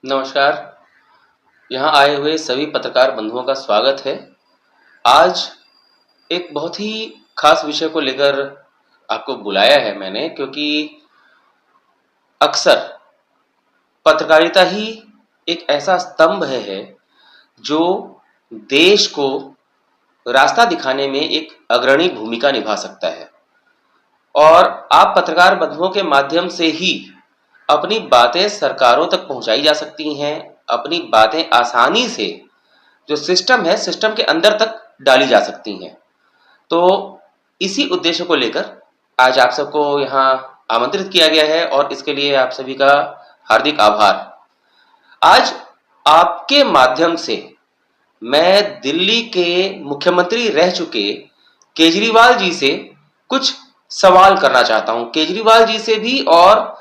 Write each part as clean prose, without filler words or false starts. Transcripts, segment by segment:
नमस्कार। यहाँ आए हुए सभी पत्रकार बंधुओं का स्वागत है। आज एक बहुत ही खास विषय को लेकर आपको बुलाया है मैंने, क्योंकि अक्सर पत्रकारिता ही एक ऐसा स्तंभ है जो देश को रास्ता दिखाने में एक अग्रणी भूमिका निभा सकता है। और आप पत्रकार बंधुओं के माध्यम से ही अपनी बातें सरकारों तक पहुंचाई जा सकती हैं, अपनी बातें आसानी से जो सिस्टम है, सिस्टम के अंदर तक डाली जा सकती हैं। तो इसी उद्देश्य को लेकर आज आप सबको यहाँ आमंत्रित किया गया है और इसके लिए आप सभी का हार्दिक आभार। आज आपके माध्यम से मैं दिल्ली के मुख्यमंत्री रह चुके केजरीवाल जी से कुछ सवाल करना चाहता हूं, केजरीवाल जी से भी और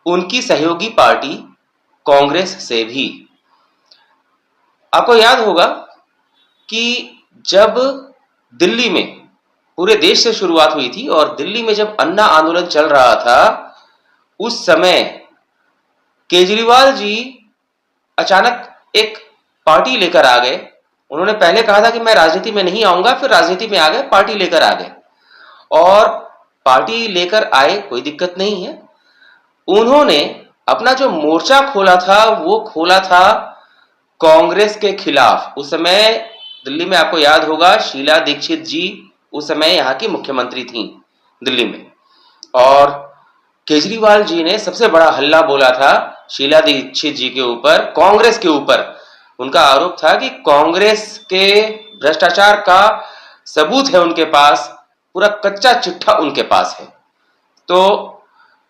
उनकी सहयोगी पार्टी कांग्रेस से भी। आपको याद होगा कि जब दिल्ली में पूरे देश से शुरुआत हुई थी और दिल्ली में जब अन्ना आंदोलन चल रहा था, उस समय केजरीवाल जी अचानक एक पार्टी लेकर आ गए। उन्होंने पहले कहा था कि मैं राजनीति में नहीं आऊंगा, फिर राजनीति में आ गए, पार्टी लेकर आ गए। और पार्टी लेकर आए, कोई दिक्कत नहीं है। उन्होंने अपना जो मोर्चा खोला था वो खोला था कांग्रेस के खिलाफ। उस समय दिल्ली में आपको याद होगा शीला दीक्षित जी उस समय यहाँ की मुख्यमंत्री थी दिल्ली में, और केजरीवाल जी ने सबसे बड़ा हल्ला बोला था शीला दीक्षित जी के ऊपर, कांग्रेस के ऊपर। उनका आरोप था कि कांग्रेस के भ्रष्टाचार का सबूत है उनके पास, पूरा कच्चा चिट्ठा उनके पास है। तो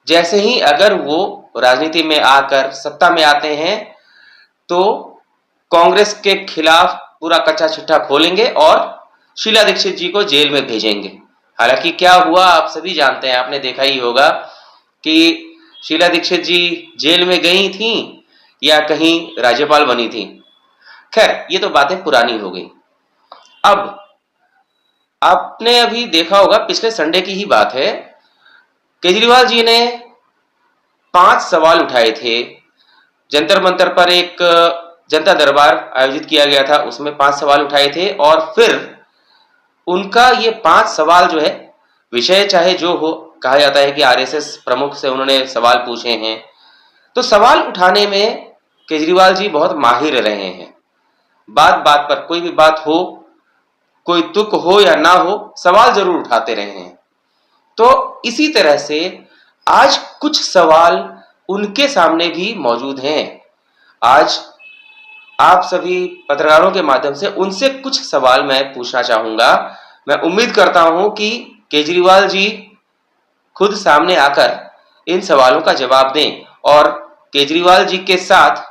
जैसे ही अगर वो राजनीति में आकर सत्ता में आते हैं तो कांग्रेस के खिलाफ पूरा कच्चा चिट्ठा खोलेंगे और शीला दीक्षित जी को जेल में भेजेंगे। हालांकि क्या हुआ आप सभी जानते हैं, आपने देखा ही होगा कि शीला दीक्षित जी जेल में गई थी या कहीं राज्यपाल बनी थी। खैर, ये तो बातें पुरानी हो गई। अब आपने अभी देखा होगा, पिछले संडे की ही बात है, केजरीवाल जी ने 5 सवाल उठाए थे। जंतर मंतर पर एक जनता दरबार आयोजित किया गया था, उसमें 5 सवाल उठाए थे और फिर उनका ये 5 सवाल जो है, विषय चाहे जो हो, कहा जाता है कि आरएसएस प्रमुख से उन्होंने सवाल पूछे हैं, तो सवाल उठाने में केजरीवाल जी बहुत माहिर रहे हैं। बात बात पर, कोई भी बात हो, कोई तुक हो या ना हो, सवाल जरूर उठाते रहे हैं। तो इसी तरह से आज कुछ सवाल उनके सामने भी मौजूद हैं। आज आप सभी पत्रकारों के माध्यम से उनसे कुछ सवाल मैं पूछना चाहूंगा। मैं उम्मीद करता हूं कि केजरीवाल जी खुद सामने आकर इन सवालों का जवाब दें और केजरीवाल जी के साथ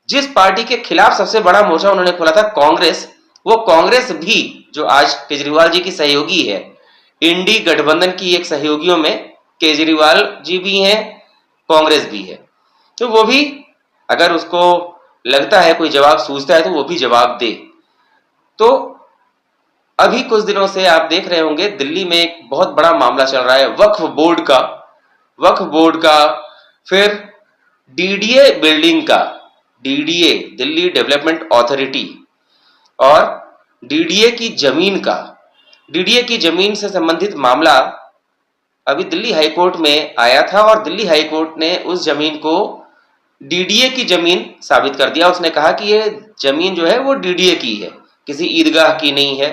जिस पार्टी के खिलाफ सबसे बड़ा मोर्चा उन्होंने खोला था, कांग्रेस, वो कांग्रेस भी जो आज केजरीवाल जी की सहयोगी है, इंडी गठबंधन की एक सहयोगियों में केजरीवाल जी भी हैं, कांग्रेस भी है, तो वो भी अगर उसको लगता है, कोई जवाब सूझता है, तो वो भी जवाब दे। तो अभी कुछ दिनों से आप देख रहे होंगे दिल्ली में एक बहुत बड़ा मामला चल रहा है वक्फ बोर्ड का, फिर डीडीए बिल्डिंग का, डीडीए दिल्ली डेवलपमेंट अथॉरिटी, और डीडीए की जमीन का, डीडीए की जमीन से संबंधित मामला अभी दिल्ली हाईकोर्ट में आया था और दिल्ली हाईकोर्ट ने उस जमीन को डीडीए की जमीन साबित कर दिया। उसने कहा कि ये जमीन जो है वो डीडीए की है, किसी ईदगाह की नहीं है,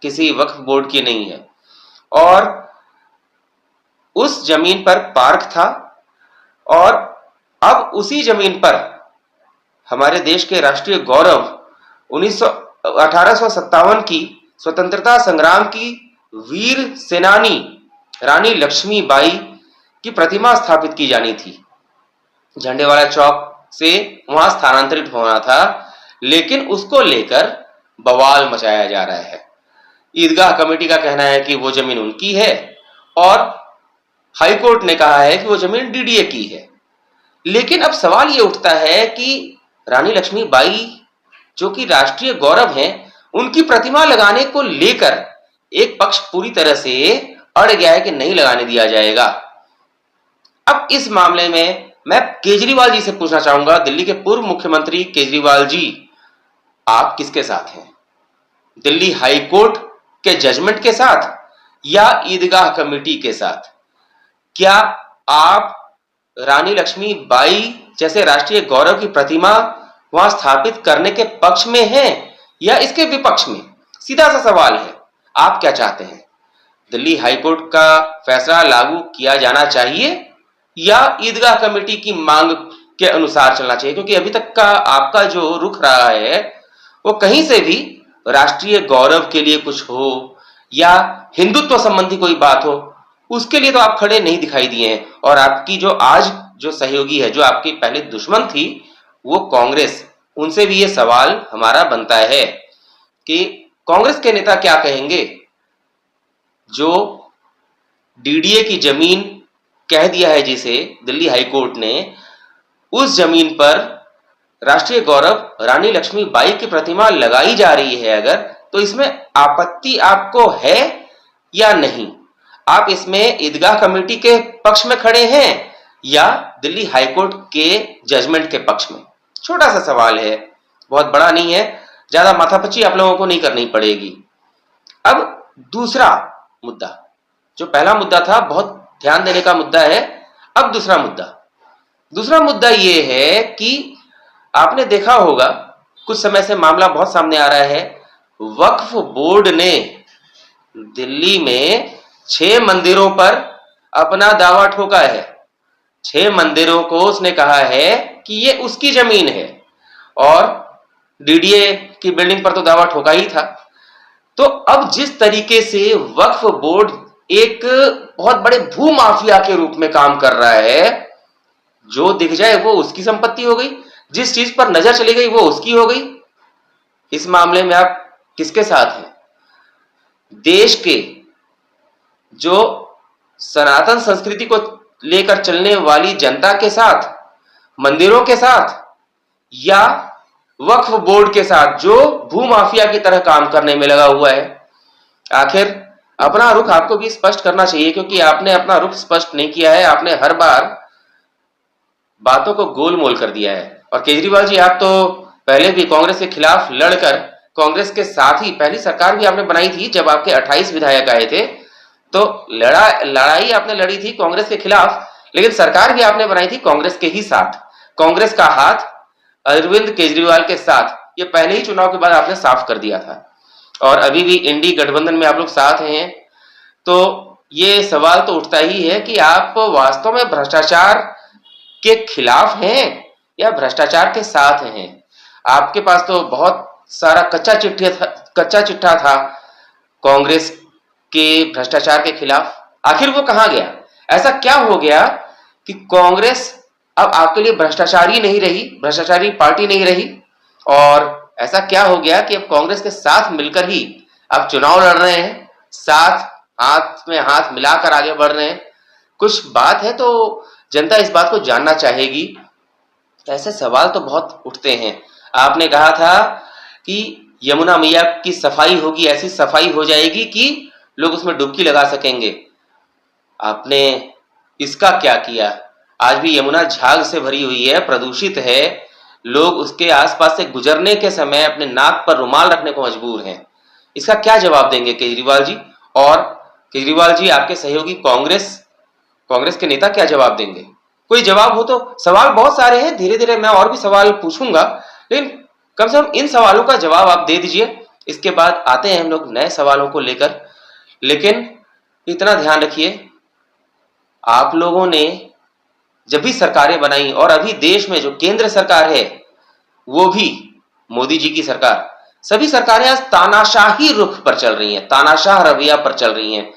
किसी वक्फ बोर्ड की नहीं है। और उस जमीन पर पार्क था और अब उसी जमीन पर हमारे देश के राष्ट्रीय गौरव 1857 की स्वतंत्रता संग्राम की वीर सेनानी रानी लक्ष्मीबाई की प्रतिमा स्थापित की जानी थी। झंडेवाला चौक से वहां स्थानांतरित होना था, लेकिन उसको लेकर बवाल मचाया जा रहा है। ईदगाह कमेटी का कहना है कि वो जमीन उनकी है और हाईकोर्ट ने कहा है कि वो जमीन डीडीए की है। लेकिन अब सवाल ये उठता है कि रानी लक्ष्मीबाई जो कि राष्ट्रीय गौरव हैं, उनकी प्रतिमा लगाने को लेकर एक पक्ष पूरी तरह से अड़ गया है कि नहीं लगाने दिया जाएगा। अब इस मामले में मैं केजरीवाल जी से पूछना चाहूंगा, दिल्ली के पूर्व मुख्यमंत्री केजरीवाल जी, आप किसके साथ हैं? दिल्ली हाई कोर्ट के जजमेंट के साथ या ईदगाह कमेटी के साथ? क्या आप रानी लक्ष्मीबाई जैसे राष्ट्रीय गौरव की प्रतिमा वहां स्थापित करने के पक्ष में हैं या इसके विपक्ष में? सीधा सा सवाल है, आप क्या चाहते हैं? दिल्ली हाईकोर्ट का फैसला लागू किया जाना चाहिए या ईदगाह कमेटी की मांग के अनुसार चलना चाहिए? क्योंकि अभी तक का आपका जो रुख रहा है वो कहीं से भी राष्ट्रीय गौरव के लिए कुछ हो या हिंदुत्व संबंधी कोई बात हो, उसके लिए तो आप खड़े नहीं दिखाई दिए हैं। और आपकी जो आज जो सहयोगी है, जो आपकी पहले दुश्मन थी, वो कांग्रेस, उनसे भी ये सवाल हमारा बनता है कि कांग्रेस के नेता क्या कहेंगे जो डीडीए की जमीन कह दिया है जिसे दिल्ली हाईकोर्ट ने, उस जमीन पर राष्ट्रीय गौरव रानी लक्ष्मीबाई की प्रतिमा लगाई जा रही है अगर, तो इसमें आपत्ति आपको है या नहीं? आप इसमें ईदगाह कमेटी के पक्ष में खड़े हैं या दिल्ली हाईकोर्ट के जजमेंट के पक्ष में? छोटा सा सवाल है, बहुत बड़ा नहीं है, ज्यादा माथापच्ची आप लोगों को नहीं करनी पड़ेगी। अब दूसरा मुद्दा, जो पहला मुद्दा था बहुत ध्यान देने का मुद्दा है, अब दूसरा मुद्दा ये है कि आपने देखा होगा कुछ समय से मामला बहुत सामने आ रहा है, वक्फ बोर्ड ने दिल्ली में 6 मंदिरों पर अपना दावा ठोका है। 6 मंदिरों को उसने कहा है कि ये उसकी जमीन है, और डीडीए की बिल्डिंग पर तो दावा ठोका ही था। तो अब जिस तरीके से वक्फ बोर्ड एक बहुत बड़े भू माफिया के रूप में काम कर रहा है, जो दिख जाए वो उसकी संपत्ति हो गई, जिस चीज पर नजर चली गई वो उसकी हो गई। इस मामले में आप किसके साथ हैं? देश के जो सनातन संस्कृति को लेकर चलने वाली जनता के साथ, मंदिरों के साथ, या वक्फ बोर्ड के साथ जो भू माफिया की तरह काम करने में लगा हुआ है? आखिर अपना रुख आपको भी स्पष्ट करना चाहिए, क्योंकि आपने अपना रुख स्पष्ट नहीं किया है। आपने हर बार बातों को गोलमोल कर दिया है। और केजरीवाल जी, आप तो पहले भी कांग्रेस के खिलाफ लड़कर, कांग्रेस के साथ ही पहली सरकार भी आपने बनाई थी जब आपके 28 विधायक आए थे, तो लड़ाई आपने लड़ी थी कांग्रेस के खिलाफ, लेकिन सरकार भी आपने बनाई थी कांग्रेस के ही साथ। कांग्रेस का हाथ अरविंद केजरीवाल के साथ ये पहले ही चुनाव के बाद आपने साफ कर दिया था, और अभी भी इंडी गठबंधन में आप लोग साथ हैं। तो ये सवाल तो उठता ही है कि आप वास्तव में भ्रष्टाचार के खिलाफ हैं या भ्रष्टाचार के साथ हैं? आपके पास तो बहुत सारा कच्चा चिट्ठा था कांग्रेस के भ्रष्टाचार के खिलाफ। आखिर वो कहां गया? ऐसा क्या हो गया कि कांग्रेस अब आपके लिए भ्रष्टाचारी नहीं रही, भ्रष्टाचारी पार्टी नहीं रही? और ऐसा क्या हो गया कि अब कांग्रेस के साथ मिलकर ही आप चुनाव लड़ रहे हैं, साथ हाथ में हाथ मिलाकर आगे बढ़ रहे हैं? कुछ बात है तो जनता इस बात को जानना चाहेगी। ऐसे सवाल तो बहुत उठते हैं। आपने कहा था कि यमुना मैया की सफाई होगी, ऐसी सफाई हो जाएगी कि लोग उसमें डुबकी लगा सकेंगे। आपने इसका क्या किया? आज भी यमुना झाग से भरी हुई है, प्रदूषित है, लोग उसके आसपास से गुजरने के समय अपने नाक पर रुमाल रखने को मजबूर हैं। इसका क्या जवाब देंगे केजरीवाल जी? और केजरीवाल जी, आपके सहयोगी कांग्रेस के नेता क्या जवाब देंगे? कोई जवाब हो तो। सवाल बहुत सारे हैं, धीरे धीरे मैं और भी सवाल पूछूंगा, लेकिन कम से कम इन सवालों का जवाब आप दे दीजिए। इसके बाद आते हैं हम लोग नए सवालों को लेकर। लेकिन इतना ध्यान रखिए, आप लोगों ने जब भी सरकारें बनाई, और अभी देश में जो केंद्र सरकार है वो भी मोदी जी की सरकार, सभी सरकारें आज तानाशाही रुख पर चल रही हैं, तानाशाह रवैया पर चल रही हैं।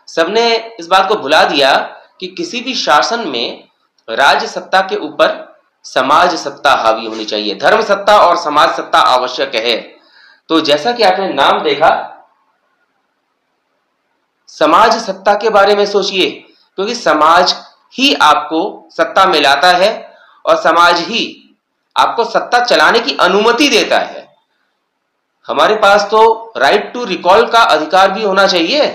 सबने इस बात को भुला दिया कि किसी भी शासन में राज्य सत्ता के ऊपर समाज सत्ता हावी होनी चाहिए, धर्म सत्ता और समाज सत्ता आवश्यक है। तो जैसा कि आपने नाम देखा, समाज सत्ता के बारे में सोचिए, क्योंकि समाज ही आपको सत्ता में लाता है और समाज ही आपको सत्ता चलाने की अनुमति देता है। हमारे पास तो राइट टू रिकॉल का अधिकार भी होना चाहिए।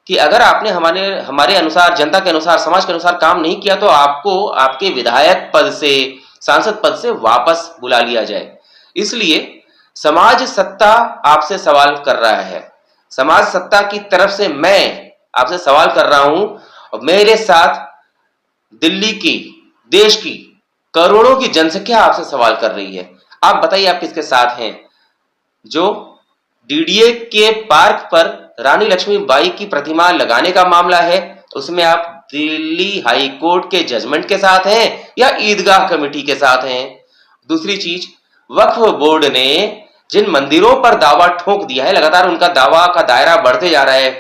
कि अगर आपने हमारे हमारे अनुसार, जनता के अनुसार, समाज के अनुसार काम नहीं किया तो आपको आपके विधायक पद से, सांसद पद से वापस बुला लिया जाए। इसलिए समाज सत्ता आपसे सवाल कर रहा है। समाज सत्ता की तरफ से मैं आपसे सवाल कर रहा हूं, और मेरे साथ दिल्ली की, देश की करोड़ों की जनसंख्या आपसे सवाल कर रही है। आप बताइए आप किसके साथ हैं? जो डीडीए के पार्क पर रानी लक्ष्मीबाई की प्रतिमा लगाने का मामला है, उसमें आप दिल्ली हाई कोर्ट के जजमेंट के साथ हैं या ईदगाह कमेटी के साथ हैं? दूसरी चीज, वक्फ बोर्ड ने जिन मंदिरों पर दावा ठोक दिया है, लगातार उनका दावा का दायरा बढ़ते जा रहा है,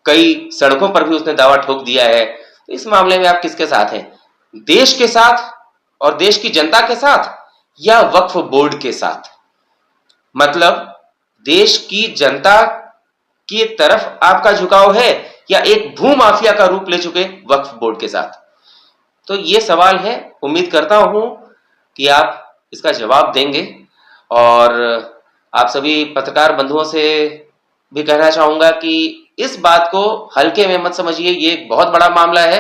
कई सड़कों पर भी उसने दावा ठोक दिया है, तो इस मामले में आप किसके साथ हैं? देश के साथ और देश की जनता के साथ, या वक्फ बोर्ड के साथ? मतलब देश की जनता की तरफ आपका झुकाव है या एक भू माफिया का रूप ले चुके वक्फ बोर्ड के साथ? तो ये सवाल है। उम्मीद करता हूं कि आप इसका जवाब देंगे, और आप सभी पत्रकार बंधुओं से भी कहना चाहूंगा कि इस बात को हल्के में मत समझिए। ये एक बहुत बड़ा मामला है।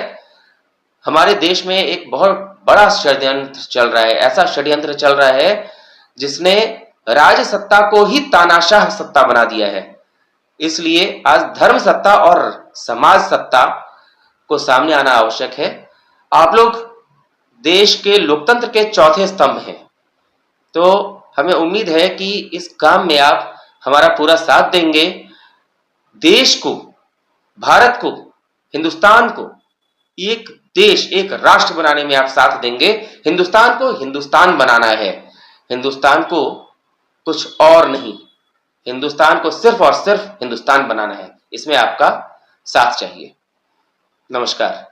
हमारे देश में एक बहुत बड़ा षड्यंत्र चल रहा है, ऐसा षड्यंत्र चल रहा है जिसने राज सत्ता को ही तानाशाह सत्ता बना दिया है। इसलिए आज धर्म सत्ता और समाज सत्ता को सामने आना आवश्यक है। आप लोग देश के लोकतंत्र के चौथे स्तंभ हैं, तो हमें उम्मीद है कि इस काम में आप हमारा पूरा साथ देंगे। देश को, भारत को, हिंदुस्तान को एक देश, एक राष्ट्र बनाने में आप साथ देंगे। हिंदुस्तान को हिंदुस्तान बनाना है, हिंदुस्तान को कुछ और नहीं, हिंदुस्तान को सिर्फ और सिर्फ हिंदुस्तान बनाना है। इसमें आपका साथ चाहिए। नमस्कार।